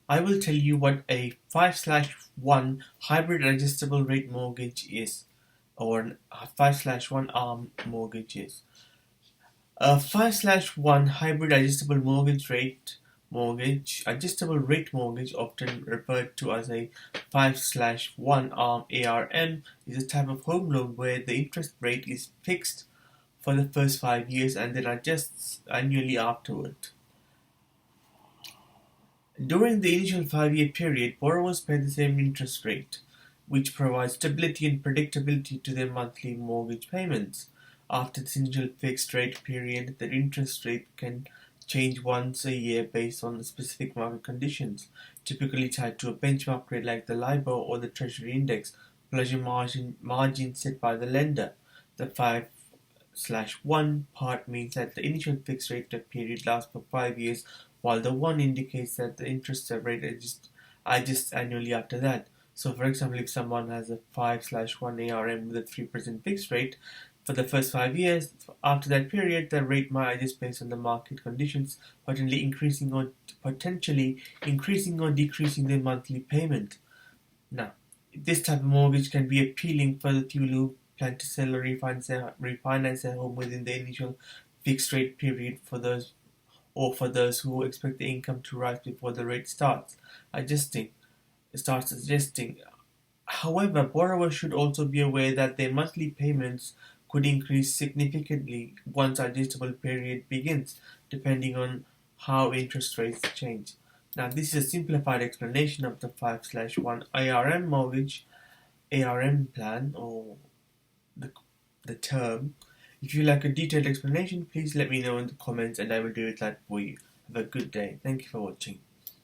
I will tell you what a 5/1 hybrid adjustable rate mortgage is, or a 5/1 ARM mortgage is. A 5/1 hybrid adjustable rate mortgage, often referred to as a 5/1 ARM, is a type of home loan where the interest rate is fixed for the first 5 years and then adjusts annually afterward. During the initial 5-year period, borrowers pay the same interest rate, which provides stability and predictability to their monthly mortgage payments. After this initial fixed rate period, the interest rate can change once a year based on specific market conditions, typically tied to a benchmark rate like the LIBOR or the Treasury Index, plus a margin set by the lender. The 5/1 part means that the initial fixed rate period lasts for 5 years, while the one indicates that the interest rate adjusts annually after that. So, for example, if someone has a 5/1 ARM with a 3% fixed rate for the first 5 years, after that period, the rate might adjust based on the market conditions, potentially increasing or decreasing their monthly payment. Now, this type of mortgage can be appealing for the people who plan to sell or refinance their home within the initial fixed rate period for those who expect the income to rise before the rate adjusting starts adjusting. However, borrowers should also be aware that their monthly payments could increase significantly once adjustable period begins, depending on how interest rates change. Now, this is a simplified explanation of the 5/1 ARM plan, or the, the term. If you like a detailed explanation, please let me know in the comments and I will do that for you. Have a good day. Thank you for watching.